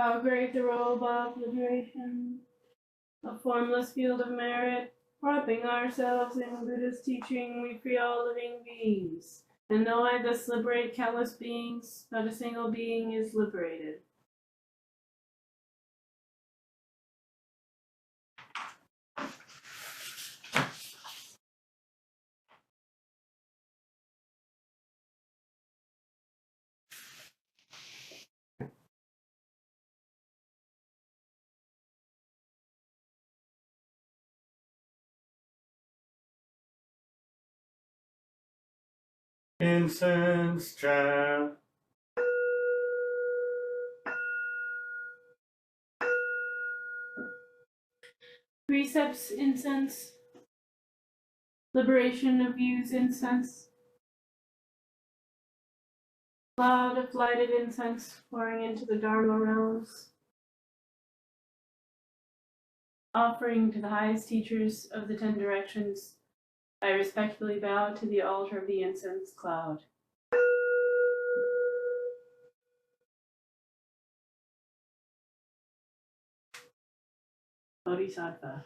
how great the robe of liberation, a formless field of merit, wrapping ourselves in Buddha's teaching, we free all living beings. And though I thus liberate countless beings, not a single being is liberated. Incense chant. Precepts incense, liberation of views incense, cloud of lighted incense pouring into the Dharma realms, offering to the highest teachers of the 10 directions, I respectfully bow to the altar of the incense cloud. Bodhisattva.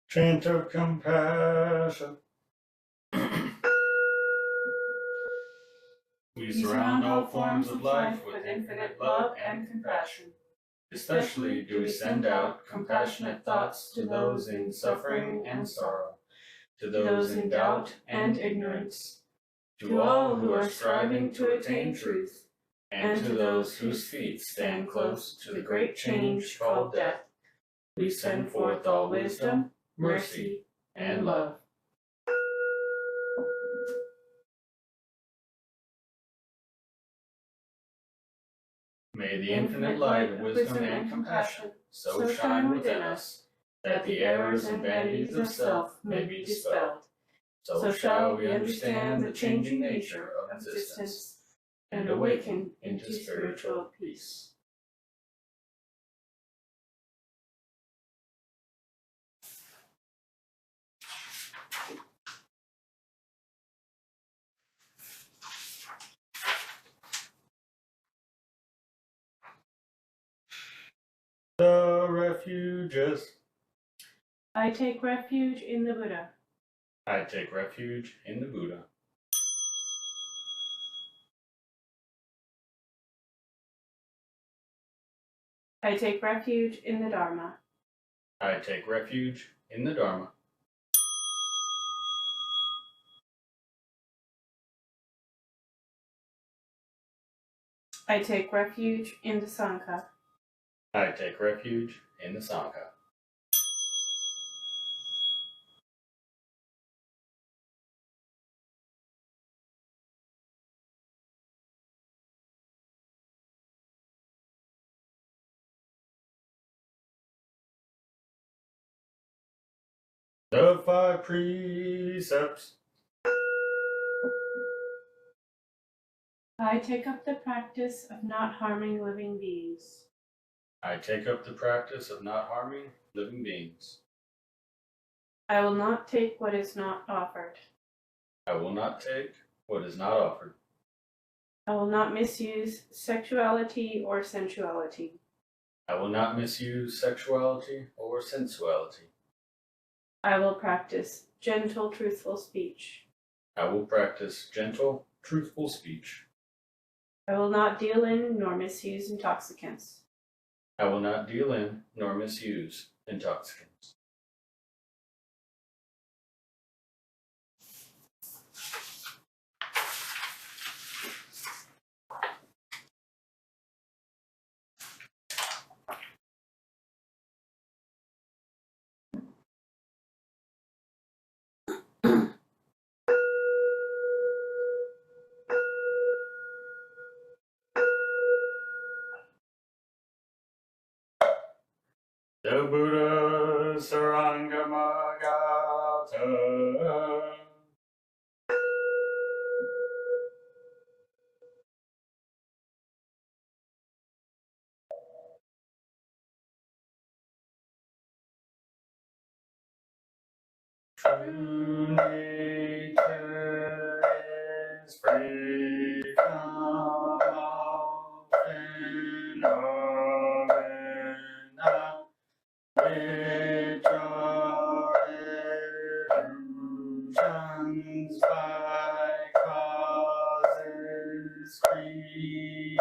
Chant of compassion. We surround all forms of life with infinite love and compassion. Especially do we send out compassionate thoughts to those in suffering and sorrow, to those in doubt and ignorance, to all who are striving to attain truth, and to those whose feet stand close to the great change called death. We send forth all wisdom, mercy, and love. May the infinite light of wisdom and compassion so shine within us that the errors and vanities of self may be dispelled. So shall we understand the changing nature of existence and awaken into spiritual peace. The refuges. I take refuge in the Buddha. I take refuge in the Buddha. I take refuge in the Dharma. I take refuge in the Dharma. I take refuge in the Sangha. I take refuge in the Sangha. The 5 precepts. I take up the practice of not harming living beings. I take up the practice of not harming living beings. I will not take what is not offered. I will not take what is not offered. I will not misuse sexuality or sensuality. I will not misuse sexuality or sensuality. I will practice gentle, truthful speech. I will practice gentle, truthful speech. I will not deal in nor misuse intoxicants. I will not deal in nor misuse intoxicants. The Buddha Sarangamagata. True nature is free from all phenomena, which are illusions by causes created.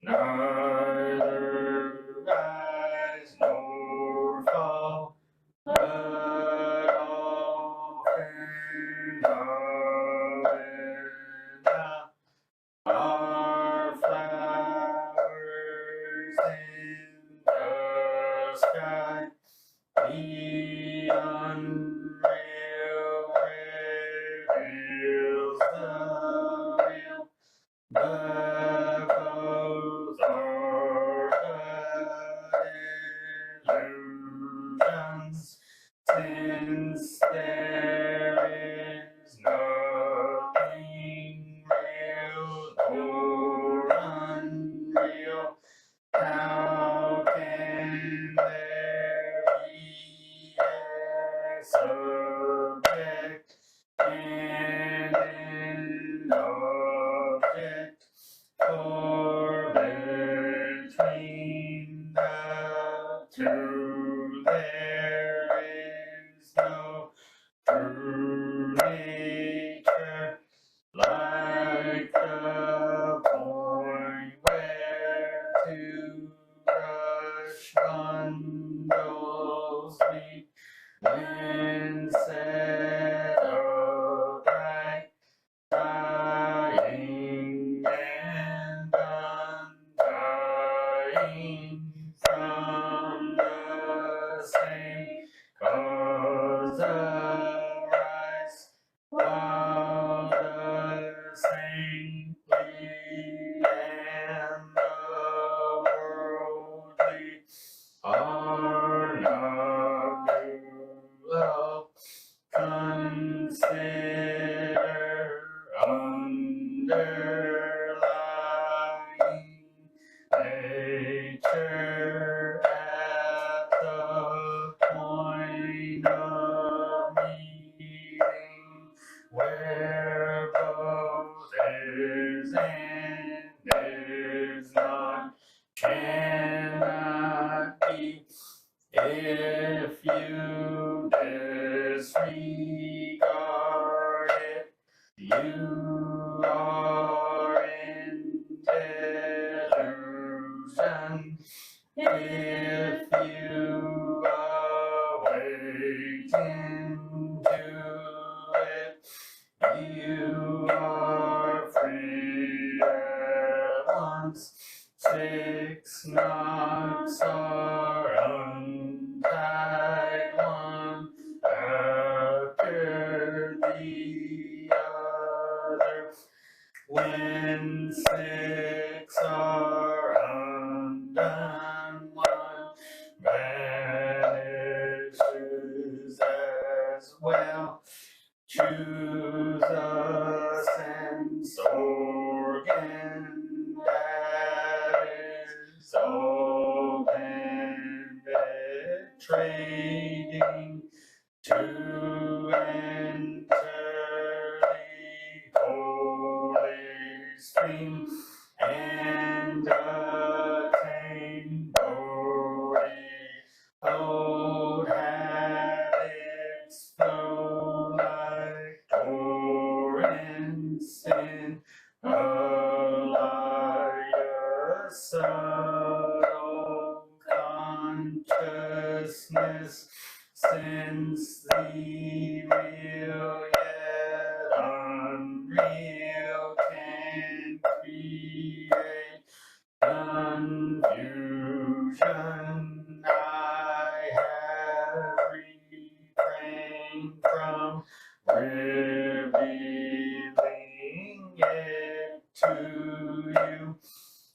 Neither rise nor fall, but all phenomena are flowers in the sky. The unreal reveals the real, but both are but illusions, since there is nothing real or unreal. How can there be a subject and an object? For between the two there is no true nature, like the point where two brush bundles meet when set upright, tying and untying from the same cause arise, while the saintly and the worldly are not dual. Consider underlying nature at the point of meeting, where both is and is not, cannot be. If you disregard it, you are in delusion. If you awaken to it, you are free at once. 6 knots are untied one after the other. When 6 are undone, so penetrating to enter the holy stream and attain Bodhi. Old habits flow like torrents in a liar, subtle consciousness, since the real yet unreal can create confusion. I have refrained from revealing it to you.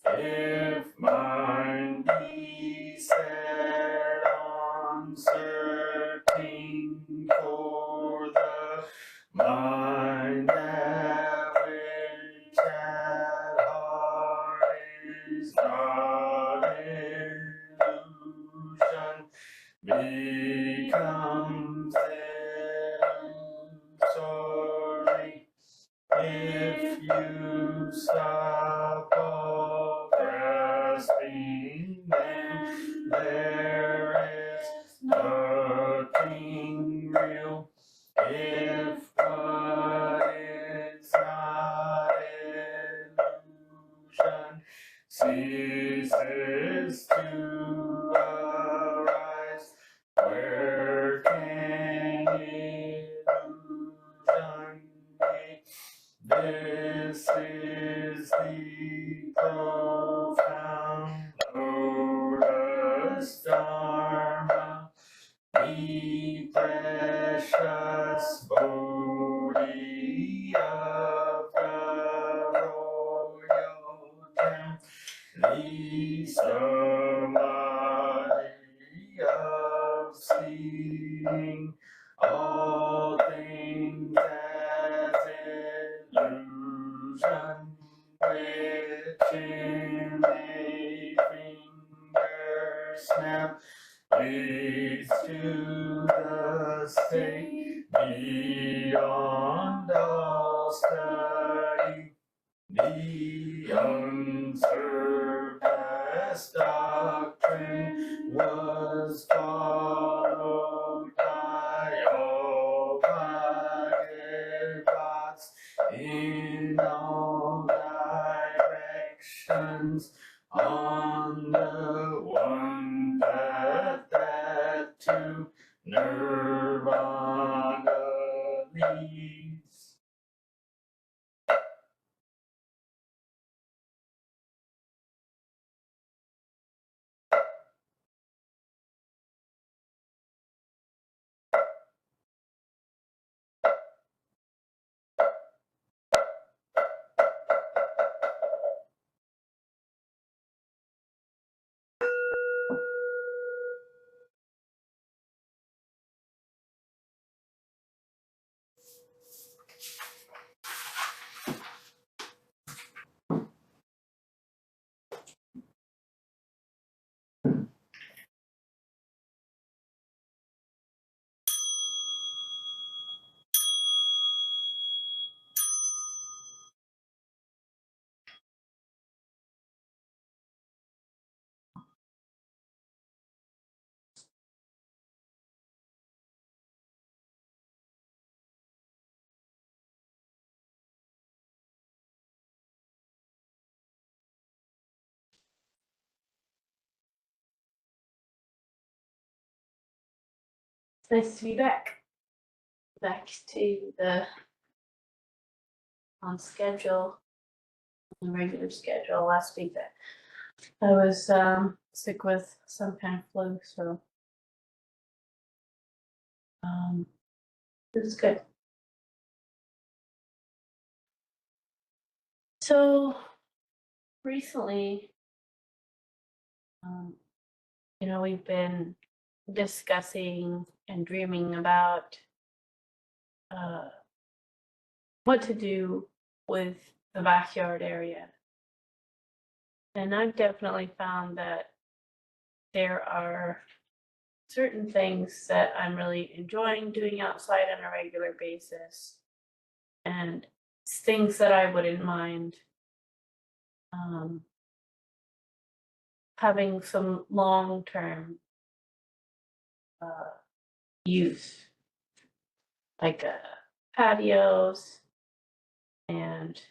If mind be set on searching for the mind that which at heart is not illusion, becomes illusory. If you stop all grasping, then there is nothing real. If what is not illusion ceases to arise, where can illusion be? This is the profound lotus Dharma, the precious Bodhi of the royal gem, the samadhi of seeing all things as illusion, which in a finger snap leads to the state beyond all study. The unsurpassed doctrine was followed by all Bhagavats in all directions on the one path that to Nirvana leads. It's nice to be back to the on schedule, on regular schedule. Last week that I was sick with some kind of flu, so it was good. So recently, we've been discussing and dreaming about what to do with the backyard area. And I've definitely found that there are certain things that I'm really enjoying doing outside on a regular basis, and things that I wouldn't mind um, having some long-term uh, use, like patios and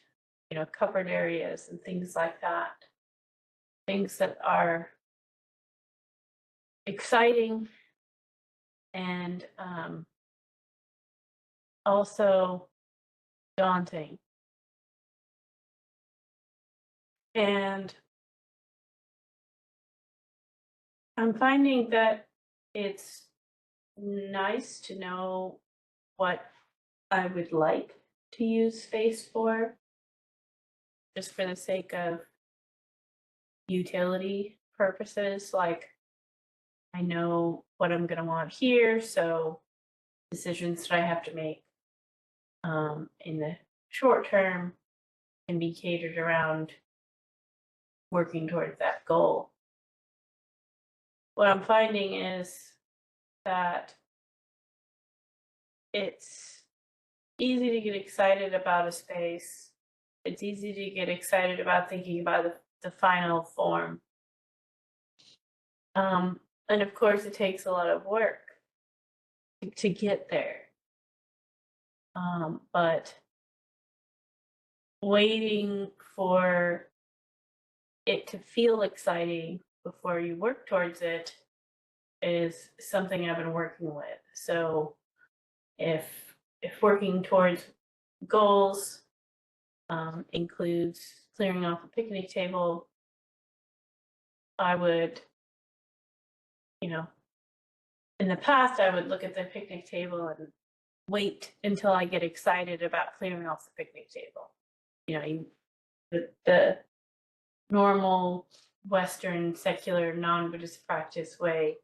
covered areas and things like that. Things that are exciting and also daunting. And I'm finding that it's nice to know what I would like to use space for, just for the sake of utility purposes. Like, I know what I'm going to want here, so decisions that I have to make in the short term can be catered around working towards that goal. What I'm finding is that it's easy to get excited about a space. It's easy to get excited about thinking about the final form. And of course, it takes a lot of work to get there. But waiting for it to feel exciting before you work towards it is something I've been working with. So if working towards goals includes clearing off a picnic table, I would, in the past, I would look at the picnic table and wait until I get excited about clearing off the picnic table. The normal Western secular non-Buddhist practice way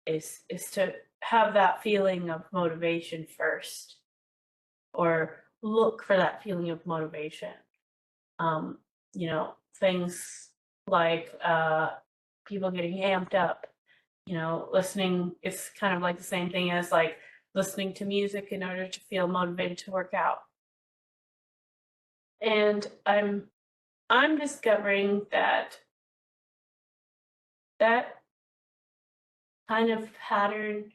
is to have that feeling of motivation first, or look for that feeling of motivation. Things like people getting amped up, listening. It's kind of like the same thing as like listening to music in order to feel motivated to work out. And I'm discovering that kind of pattern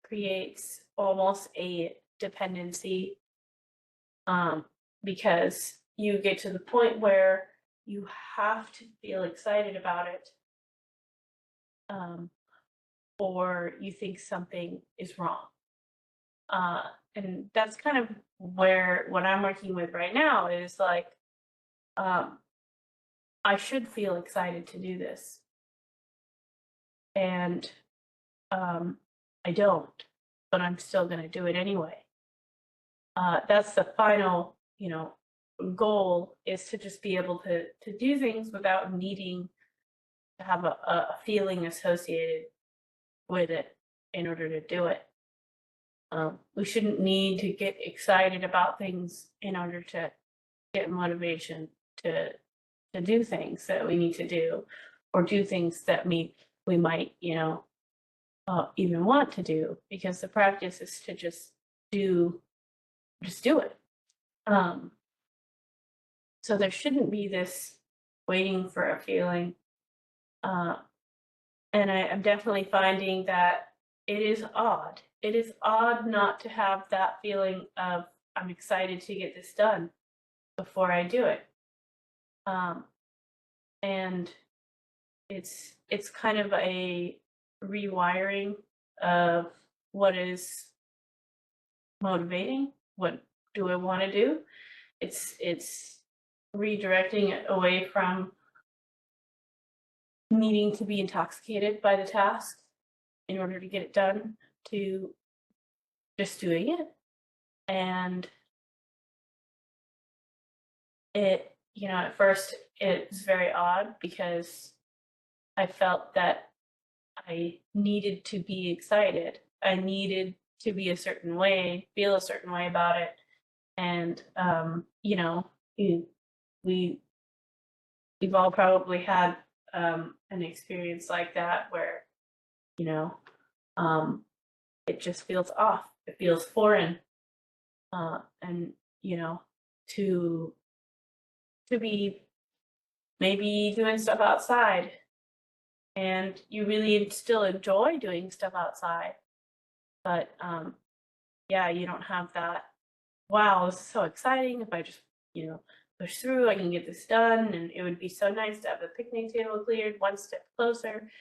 creates almost a dependency, because you get to the point where you have to feel excited about it, or you think something is wrong. And that's kind of where what I'm working with right now is like, I should feel excited to do this. And I don't, but I'm still going to do it anyway. That's the final, goal, is to just be able to do things without needing to have a feeling associated with it in order to do it. We shouldn't need to get excited about things in order to get motivation to do things that we need to do, or do things that we might, even want to do, because the practice is to just do it. So there shouldn't be this waiting for a feeling. And I'm definitely finding that it is odd. It is odd not to have that feeling of, I'm excited to get this done before I do it. And it's kind of a rewiring of what is motivating. What do I want to do? It's redirecting it away from needing to be intoxicated by the task in order to get it done, to just doing it. And it, at first it's very odd, because I felt that I needed to be excited. I needed to be a certain way, feel a certain way about it. And, we we've all probably had an experience like that where, you know, it just feels off. It feels foreign. And, to be maybe doing stuff outside and you really still enjoy doing stuff outside, but yeah, you don't have that, wow, this is so exciting. If I just, push through, I can get this done, and it would be so nice to have the picnic table cleared one step closer.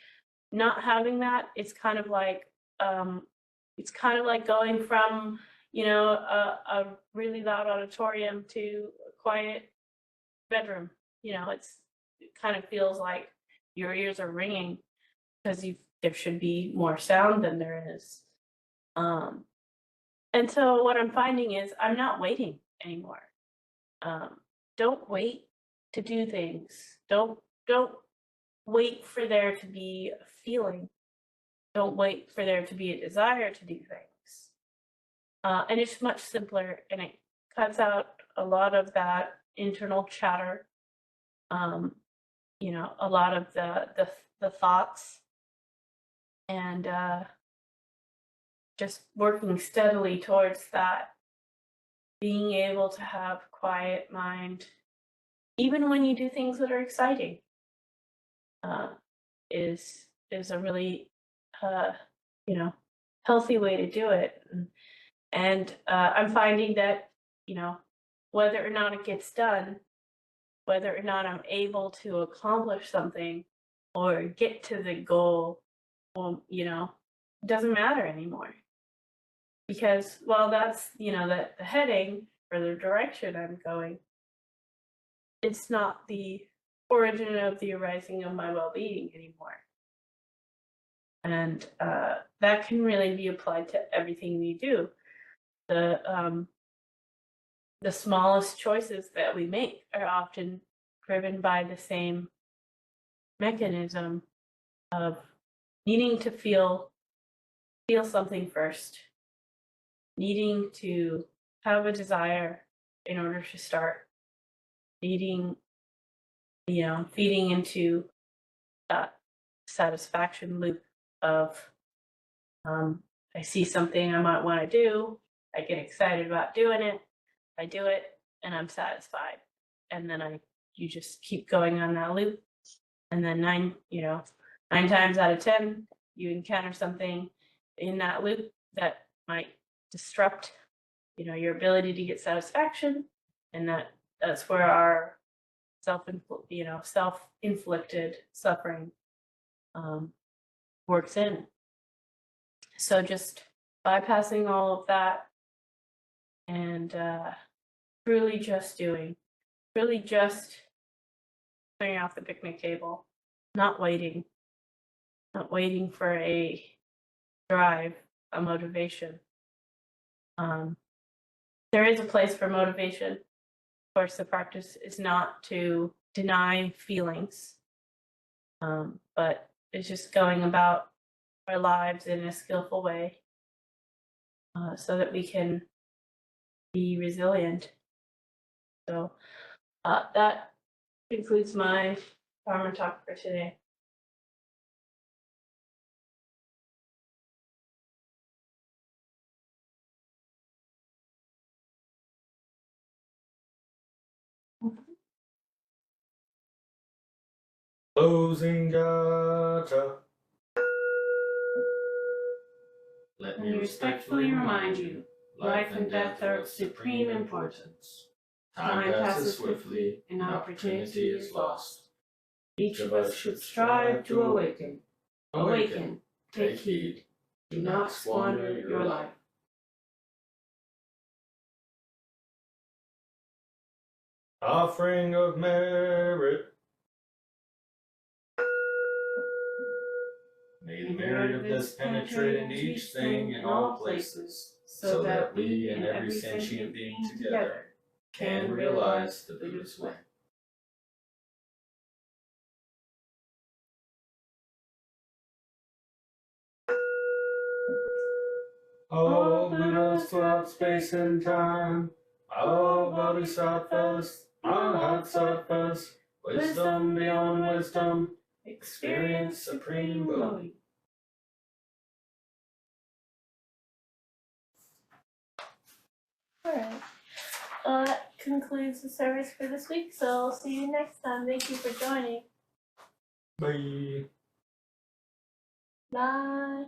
Not having that, it's kind of like going from, a really loud auditorium to a quiet bedroom. It kind of feels like your ears are ringing because there should be more sound than there is. And so what I'm finding is I'm not waiting anymore. Don't wait to do things. Don't wait for there to be a feeling. Don't wait for there to be a desire to do things. And it's much simpler, and it cuts out a lot of that internal chatter. A lot of the thoughts, and just working steadily towards that, being able to have quiet mind, even when you do things that are exciting, is a really healthy way to do it. And I'm finding that whether or not it gets done, whether or not I'm able to accomplish something or get to the goal, doesn't matter anymore. Because, well, that's, the heading or the direction I'm going. It's not the origin of the arising of my well-being anymore. And that can really be applied to everything we do. The smallest choices that we make are often driven by the same mechanism of needing to feel something first, needing to have a desire in order to start, needing, feeding into that satisfaction loop of I see something I might want to do, I get excited about doing it, I do it, and I'm satisfied. And then you just keep going on that loop. And then 9 times out of 10, you encounter something in that loop that might disrupt, your ability to get satisfaction. And that's where our self-inflicted suffering works in. So just bypassing all of that and really just clearing off the picnic table, not waiting for a drive, a motivation. There is a place for motivation. Of course, the practice is not to deny feelings, but it's just going about our lives in a skillful way so that we can be resilient. So that concludes my Dharma talk for today. Closing gata. Let me respectfully remind you, life and death are of supreme importance. Time passes swiftly, and opportunity is lost. Each of us should strive to awaken. Awaken, take heed, do not squander your life. Offering of merit. May the merit of this penetrate into each thing in all places, so that we and every sentient being together can realize the Buddha's way. All Buddhas throughout space and time, all Bodhisattvas, Mahasattvas, Wisdom beyond wisdom, experience supreme Bodhi. Alright. That concludes the service for this week, so I'll see you next time. Thank you for joining. Bye. Bye.